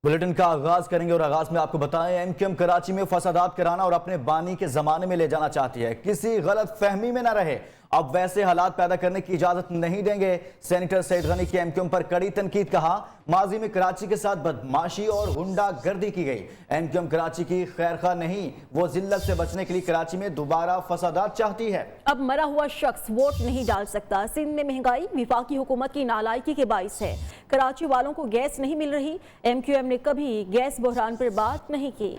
Bulletin का आगाज करेंगे और आगाज में आपको बताएं, एमक्यूएम कराची में फसादात कराना और अपने बानी के जमाने में ले जाना चाहती है। किसी गलत फहमी में ना रहे, अब वैसे हालात पैदा करने की इजाजत नहीं देंगे। सेनेटर सईद गनी की एमक्यूएम पर कड़ी तनकीद। कहा, माजी में कराची के साथ बदमाशी और गुंडागर्दी की गई। एमक्यूएम कराची की खैरखा नहीं, वो जिल्लत से बचने के लिए कराची में दोबारा फसादात चाहती है। अब मरा हुआ शख्स वोट नहीं डाल सकता। सिंध में महंगाई विफाकी हुकूमत की नालायकी के बाइस है। कराची वालों को गैस नहीं मिल रही। एमक्यूएम ने कभी गैस बहरान पर बात नहीं की।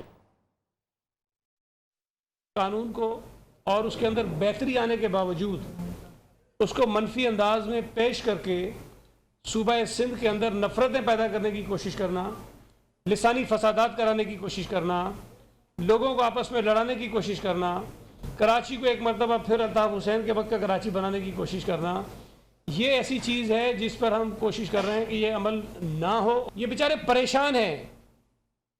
कानून को और उसके अंदर बेहतरी आने के बावजूद उसको मनफी अंदाज में पेश करके सूबा सिंध के अंदर नफरतें पैदा करने की कोशिश करना, लिसानी फसादात कराने की कोशिश करना, लोगों को आपस में लड़ाने की कोशिश करना, कराची को एक मरतबा फिर अल्ताफ हुसैन के वक्त का कराची बनाने की कोशिश करना, ये ऐसी चीज़ है जिस पर हम कोशिश कर रहे हैं कि ये अमल ना हो। ये बेचारे परेशान हैं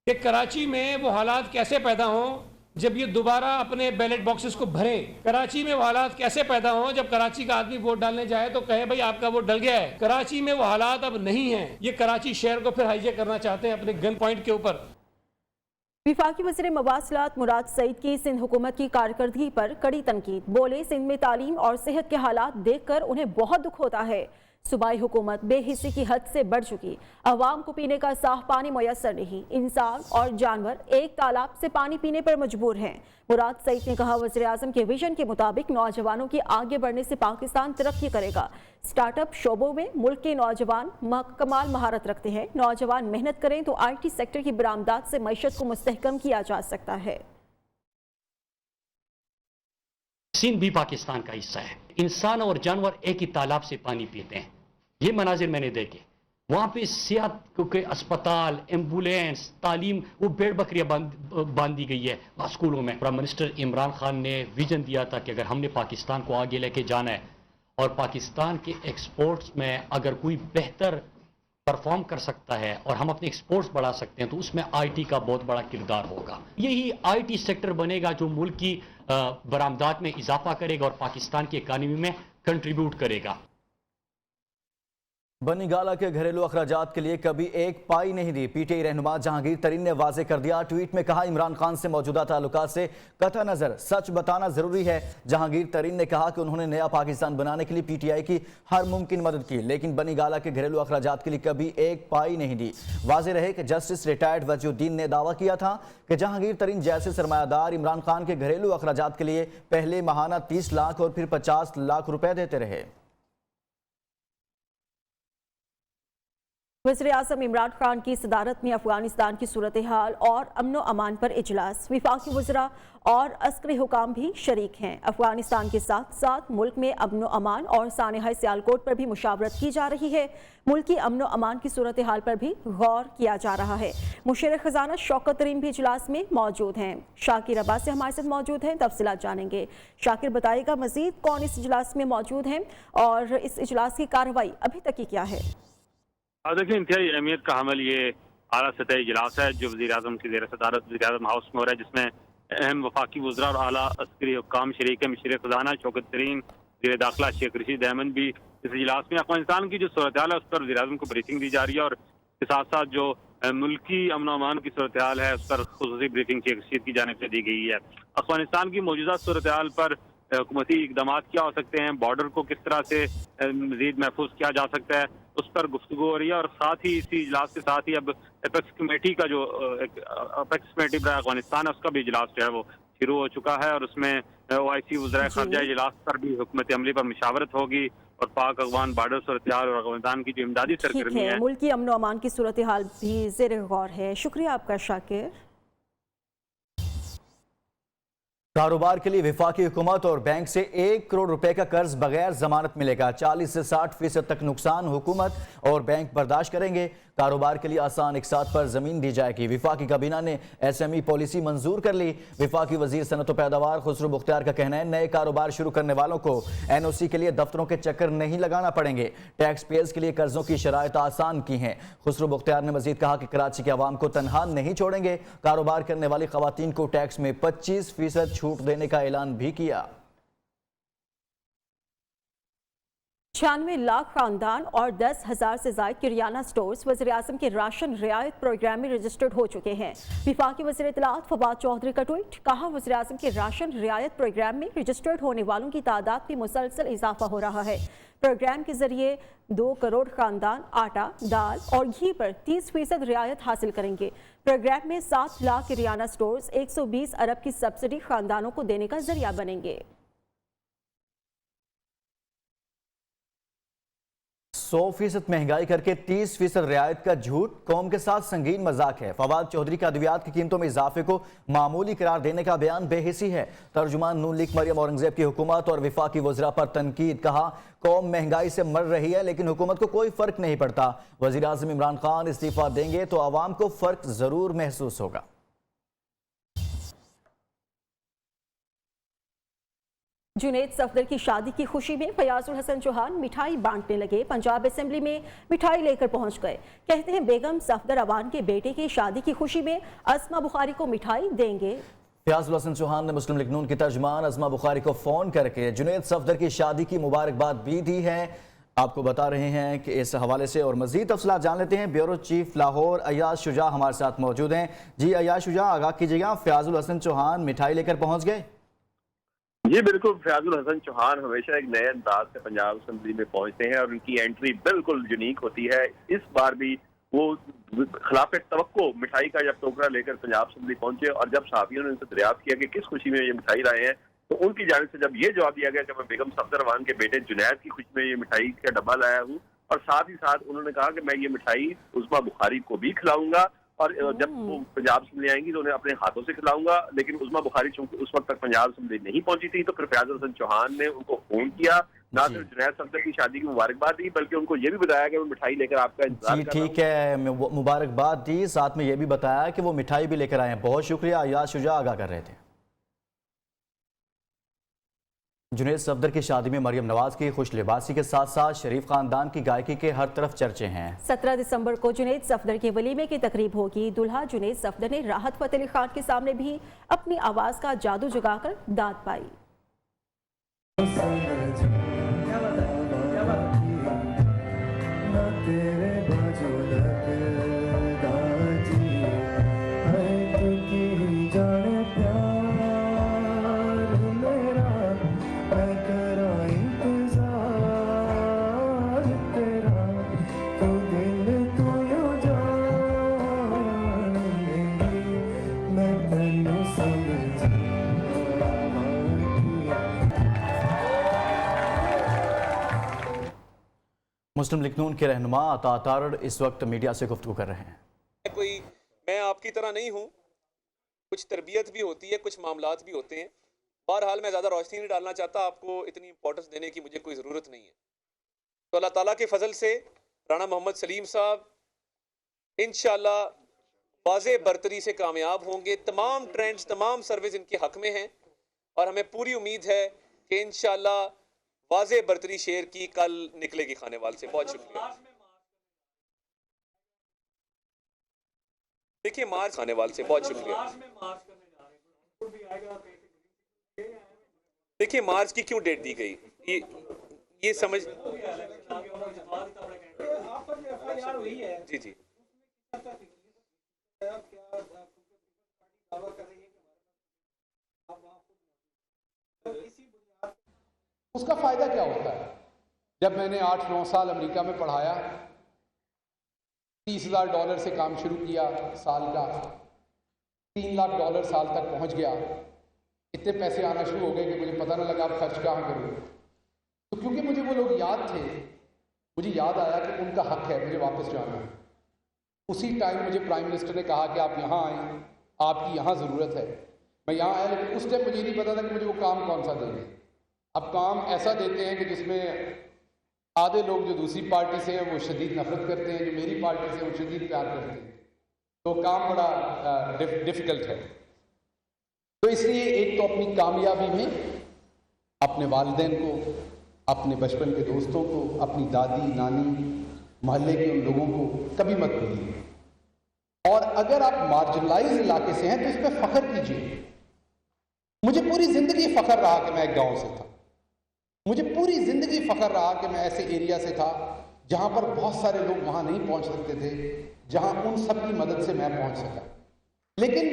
कि कराची में वो हालात कैसे पैदा हों जब ये दोबारा अपने बैलेट बॉक्सेस को भरें। कराची में वो हालात कैसे पैदा हों जब कराची का आदमी वोट डालने जाए तो कहे भाई आपका वोट डल गया है। कराची में वो हालात अब नहीं हैं। ये कराची शहर को फिर हाईजैक करना चाहते हैं अपने गन पॉइंट के ऊपर। विफाकी वज़ीर मवासिलात मुराद सईद की सिंध हुकूमत की कारकर्दगी पर कड़ी तनकीद। बोले, सिंध में तालीम और सेहत के हालात देखकर उन्हें बहुत दुख होता है। सूबाई हुकूमत बेहिस्सी की हद से बढ़ चुकी। अवाम को पीने का साफ पानी मुयसर नहीं। इंसान और जानवर एक तालाब से पानी पीने पर मजबूर हैं। मुराद सईद ने कहा, वज़ीर आज़म के विजन के मुताबिक नौजवानों के आगे बढ़ने से पाकिस्तान तरक्की करेगा। स्टार्टअप शोबों में मुल्क के नौजवान कमाल महारत रखते हैं। नौजवान मेहनत करें तो IT सेक्टर की बरामदात से मईशत को मुस्तहकम किया जा सकता है। सिंध भी पाकिस्तान का हिस्सा है। इंसान और जानवर एक ही तालाब से पानी पीते हैं। ये मनाजिर मैंने देखे। वहां पे सेहत के अस्पताल, एम्बुलेंस, तालीम, वो भेड़ बकरियां बांध दी गई है स्कूलों में। प्राइम मिनिस्टर इमरान खान ने विजन दिया था कि अगर हमने पाकिस्तान को आगे लेके जाना है और पाकिस्तान के एक्सपोर्ट्स में अगर कोई बेहतर परफॉर्म कर सकता है और हम अपने एक्सपोर्ट्स बढ़ा सकते हैं तो उसमें IT का बहुत बड़ा किरदार होगा। यही IT सेक्टर बनेगा जो मुल्क की बरामदात में इजाफा करेगा और पाकिस्तान की इकानमी में कंट्रीब्यूट करेगा। बनी गाला के घरेलू अखराजात के लिए कभी एक पाई नहीं दी। PTI रहनुमा जहांगीर तरीन ने वाजे कर दिया। ट्वीट में कहा, इमरान खान से मौजूदा ताल्लुकात से कतई नजर सच बताना जरूरी है। जहांगीर तरीन ने कहा कि उन्होंने नया पाकिस्तान बनाने के लिए PTI की हर मुमकिन मदद की, लेकिन बनी गाला के घरेलू अखराजात के लिए कभी एक पाई नहीं दी। वाजे रहे कि जस्टिस रिटायर्ड वजीउद्दीन ने दावा किया था कि जहांगीर तरीन जैसे सरमायादार इमरान खान के घरेलू अखराजात के लिए पहले माहाना 30 लाख और फिर 50 लाख रुपए देते रहे। वज़ीर आज़म इमरान खान की सदारत में अफगानिस्तान की सूरत हाल और अमनो अमान पर इजलास। विफाकी वज़रा और अस्करी हुकाम भी शरीक हैं। अफगानिस्तान के साथ साथ मुल्क में अमनो अमान और सानहा सियालकोट पर भी मुशावरत की जा रही है। मुल्क की अमनो अमान की सूरत हाल पर भी गौर किया जा रहा है। मुशीर खजाना शौकत तरीन भी इजलास में मौजूद हैं। शाकिर अब्बास से हमारे साथ मौजूद हैं, तफसीलात जानेंगे। शाकिर, बताइएगा मजीद कौन इस इजलास में मौजूद हैं और इस इजलास की कार्रवाई अभी तक की क्या है? देखिए, इंतहाई अहमियत का हमल ये आला सतही इजलास है जो वज़ीर आज़म की ज़ेर सदारत वज़ीर आज़म हाउस में हो रहा है, जिसमें अहम वफाकी वज़रा और आला अस्करी हुक्काम शरीक है। मुशीर खजाना शौकत तरीन, वज़ीर दाखिला शेख रशीद अहमद भी इस इजलास में। अफगानिस्तान की जो सूरत हाल है उस पर वज़ीर आज़म को ब्रीफिंग दी जा रही है और इसके साथ साथ जो मुल्की अमन अमान की सूरत हाल है उस पर खुसूसी ब्रीफिंग शेख रशीद की जानिब से दी गई है। अफगानिस्तान की मौजूदा सूरत हाल पर हुकूमती इकदाम क्या हो सकते हैं, बॉर्डर को किस तरह से मज़ीद महफूज किया जा सकता है, उस पर गुफ्तगू हो रही है। और साथ ही इसी इजलास के साथ ही अब अपेक्स कमेटी का जो अपेक्स कमेटी बराए अफगानिस्तान है उसका भी इजलास जो है वो शुरू हो चुका है और उसमें OIC वज़रा ख़ारजा इजलास पर भी हुकूमत अमली पर मुशावरत होगी और पाक अफगान बॉर्डर सूरत हाल और अफगानिस्तान की जो इमदादी सरगर्मी है, मुल्क की अमन अमान की सूरत हाल भी ज़ेर गौर है। शुक्रिया आपका शाकिर। कारोबार के लिए विफाकी हुकूमत और बैंक से 1 करोड़ रुपए का कर्ज बगैर जमानत मिलेगा। 40 से 60% तक नुकसान हुकूमत और बैंक बर्दाश्त करेंगे। कारोबार के लिए आसान इकसात पर जमीन दी जाएगी। विफाकी काबीना ने SME पॉलिसी मंजूर कर ली। विफाकी वजीर सनत पैदावार खुसरो मुख्तार का कहना है, नए कारोबार शुरू करने वालों को NOC के लिए दफ्तरों के चक्कर नहीं लगाना पड़ेंगे। टैक्स पेयर्स के लिए कर्जों की शराइत आसान की हैं। खुसरो मुख्तार ने मजीद कहा कि कराची के अवाम को तनहा नहीं छोड़ेंगे। कारोबार करने वाली खवातीन को टैक्स में 25% छूट देने का ऐलान भी किया। 96 लाख खानदान और 10,000 से ज्यादा किरियाना स्टोर्स वज़ीर-ए-आज़म के राशन रियायत प्रोग्राम में रजिस्टर्ड हो चुके हैं। वफाकी वज़ीर इत्तलात फवाद चौधरी का ट्वीट, कहा वज़ीर-ए-आज़म के राशन रियायत प्रोग्राम में रजिस्टर्ड होने वालों की तादाद में मुसलसल इजाफा हो रहा है। प्रोग्राम के जरिए 2 करोड़ खानदान आटा, दाल और घी पर 30% रियायत हासिल करेंगे। प्रोग्राम में 7 लाख किरियाना स्टोर्स 120 अरब की सब्सिडी खानदानों को देने का जरिया बनेंगे। 100% महंगाई करके 30% रियायत का झूठ कौम के साथ संगीन मजाक है। फवाद चौधरी का अद्वियात की कीमतों में इजाफे को मामूली करार देने का बयान बेहिसी है। तर्जुमान नून लीग मरियम औरंगजेब की हुकूमत और वफाकी वज़रा पर तनकीद, कहा कौम महंगाई से मर रही है लेकिन हुकूमत को कोई फर्क नहीं पड़ता। वज़ीर आज़म इमरान खान इस्तीफा देंगे तो आवाम को फर्क जरूर महसूस होगा। जुनैद सफदर की शादी की खुशी में फयाजुल हसन चौहान मिठाई बांटने लगे। पंजाब असेंबली में मिठाई लेकर पहुंच गए। कहते हैं बेगम सफदर अवान के बेटे की शादी की खुशी में अस्मा बुखारी को मिठाई देंगे। फयाजुल हसन चौहान ने मुस्लिम लीग नून की तर्जुमान अस्मा बुखारी को फोन करके जुनैद सफदर की शादी की मुबारकबाद भी दी है। आपको बता रहे हैं कि इस हवाले से और मजीद तफसीलात जान लेते हैं। ब्यूरो चीफ लाहौर अयाज शुजा हमारे साथ मौजूद हैं। जी अयाज शुजा, आगाह कीजिएगा, फयाजुल हसन चौहान मिठाई लेकर पहुंच गए? जी बिल्कुल, फयाजुल हसन चौहान हमेशा एक नए अंदाज से पंजाब असेंबली में पहुंचते हैं और उनकी एंट्री बिल्कुल यूनिक होती है। इस बार भी वो खिलाफ तवक्को मिठाई का जब टोकरा लेकर पंजाब असेंबली पहुंचे और जब सहाफियों ने उनसे दरियाफ्त किया कि किस खुशी में ये मिठाई लाए हैं, तो उनकी जानिब से जब ये जवाब दिया गया कि मैं बेगम सफदर अवान के बेटे जुनैद की खुशी में ये मिठाई का डब्बा लाया हूँ, और साथ ही साथ उन्होंने कहा कि मैं ये मिठाई उस्मा बुखारी को भी खिलाऊंगा और जब वो पंजाब असेंबली आएंगी तो उन्हें अपने हाथों से खिलाऊंगा। लेकिन उस्मा बुखारी चूंकि उस वक्त तक पंजाब असेंबली नहीं पहुंची थी, तो फिर फयाजुल हसन चौहान ने उनको फोन किया, ना सिर्फ जुनैद सफदर की शादी की मुबारकबाद दी बल्कि उनको ये भी बताया कि मैं मिठाई लेकर आपका इंतजार कर रहा हूं। ठीक है, मुबारकबाद दी, साथ में ये भी बताया कि वो मिठाई भी लेकर आए हैं। बहुत शुक्रिया, अयाज शुजा आगाह कर रहे थे। जुनैद सफदर की शादी में मरियम नवाज की खुश लिबासी के साथ साथ शरीफ खानदान की गायकी के हर तरफ चर्चे हैं। 17 दिसंबर को जुनैद सफदर के वलीमे की तकरीब होगी। दुल्हा जुनैद सफदर ने राहत फतेह अली खान के सामने भी अपनी आवाज का जादू जगाकर दाद पाई। मुस्लिम लीग नून के रहनुमा अता तारड़ इस वक्त मीडिया से गुफ्तगू कर रहे हैं। कोई मैं आपकी तरह नहीं हूँ, कुछ तरबियत भी होती है, कुछ मामलात भी होते हैं। बहरहाल मैं ज़्यादा रोशनी नहीं डालना चाहता, आपको इतनी इंपॉर्टेंस देने की मुझे कोई ज़रूरत नहीं है। तो अल्लाह ताला के फजल से राणा मोहम्मद सलीम साहब इंशाअल्लाह वाज़े बरतरी से कामयाब होंगे। तमाम ट्रेंड्स, तमाम सर्विस इनके हक में हैं और हमें पूरी उम्मीद है कि इंशाअल्लाह वाज़े बरतरी शेर की कल निकलेगी खानेवाल से। बहुत शुक्रिया। देखिए मार्च खानेवाल से, बहुत शुक्रिया। देखिए मार्च की क्यों डेट दी गई, ये समझ जी जी उसका फ़ायदा क्या होता है? जब मैंने 8-9 साल अमेरिका में पढ़ाया, $30,000 से काम शुरू किया साल का, $3 लाख साल तक पहुंच गया। इतने पैसे आना शुरू हो गए कि मुझे पता न लगा अब खर्च कहाँ करूँ। तो क्योंकि मुझे वो लोग याद थे, मुझे याद आया कि उनका हक है मुझे वापस जाना। उसी टाइम मुझे प्राइम मिनिस्टर ने कहा कि आप यहाँ आएँ, आपकी यहाँ ज़रूरत है। मैं यहाँ आया, लेकिन उस टाइम मुझे नहीं पता था कि मुझे वो काम कौन सा देंगे। अब काम ऐसा देते हैं कि जिसमें आधे लोग जो दूसरी पार्टी से हैं वो शदीद नफरत करते हैं, जो मेरी पार्टी से वो शदीद प्यार करते हैं। तो काम बड़ा डिफ़िकल्ट है। तो इसलिए एक तो अपनी कामयाबी में अपने वालिदैन को, अपने बचपन के दोस्तों को, अपनी दादी नानी, मोहल्ले के उन लोगों को कभी मत भूलिए। और अगर आप मार्जिनलाइज इलाके से हैं तो इस पर फ़ख्र कीजिए। मुझे पूरी ज़िंदगी फ़ख्र रहा कि मैं एक गाँव से था। मुझे पूरी जिंदगी फख्र रहा कि मैं ऐसे एरिया से था जहां पर बहुत सारे लोग वहां नहीं पहुंच सकते थे, जहां उन सब की मदद से मैं पहुंच सका। लेकिन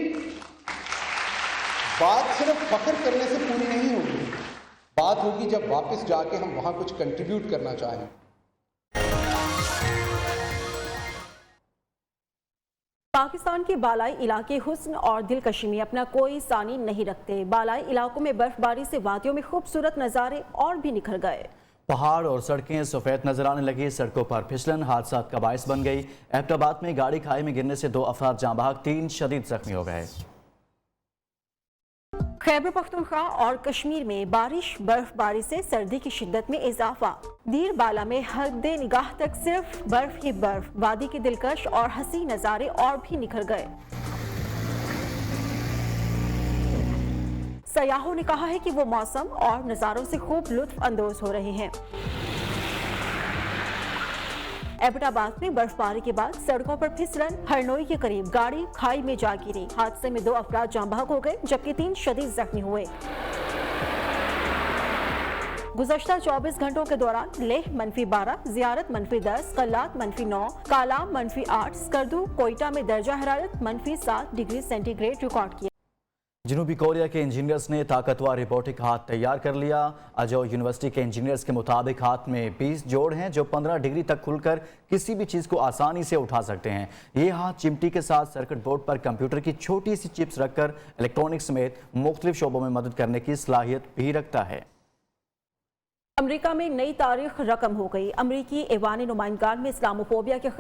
बात सिर्फ फख्र करने से पूरी नहीं होगी, बात होगी जब वापस जाके हम वहां कुछ कंट्रीब्यूट करना चाहें। पाकिस्तान के बालाई इलाके हुस्न और दिलकशी में अपना कोई सानी नहीं रखते। बालाई इलाकों में बर्फबारी से वादियों में खूबसूरत नज़ारे और भी निखर गए। पहाड़ और सड़कें सफ़ेद नजर आने लगी। सड़कों पर फिसलन हादसा का बायस बन गई। एबटाबाद में गाड़ी खाई में गिरने से 2 अफराद जाँ बहक, 3 शदीद जख्मी हो गए। खैबर पख्तूनख्वा और कश्मीर में बारिश बर्फबारी से सर्दी की शिद्दत में इजाफा। दीर बाला में हद निगाह तक सिर्फ बर्फ ही बर्फ। वादी के दिलकश और हंसी नज़ारे और भी निखर गए। सयाहों ने कहा है कि वो मौसम और नज़ारों से खूब लुत्फ अंदोज हो रहे हैं। एबटाबाद में बर्फबारी के बाद सड़कों पर फिसलन, हरनोई के करीब गाड़ी खाई में जा गिरी। हादसे में 2 अफराद जाँ बहक हो गए जबकि 3 शदीद जख्मी हुए। गुज़श्ता 24 घंटों के दौरान लेह -12, ज़ियारत -10, कल्लात -9, कालाम -8, स्कर्दू कोयटा में दर्जा हरारत -7 डिग्री सेंटीग्रेड रिकॉर्ड किया। जनूबी कोरिया के इंजीनियर्स ने ताकतवर रोबोटिक हाथ तैयार कर लिया। अजो यूनिवर्सिटी के इंजीनियर्स के मुताबिक हाथ में 20 जोड़ हैं जो 15 डिग्री तक खुलकर किसी भी चीज़ को आसानी से उठा सकते हैं। ये हाथ चिमटी के साथ सर्किट बोर्ड पर कंप्यूटर की छोटी सी चिप्स रखकर इलेक्ट्रॉनिक्स समेत मुख्तलिफ शोबों में मदद करने की सलाहियत भी रखता है। अमेरिका में नई तारीख रकम हो गई। अमेरिकी ऐवान नुमाइंदगान में इस्लामोफोबिया के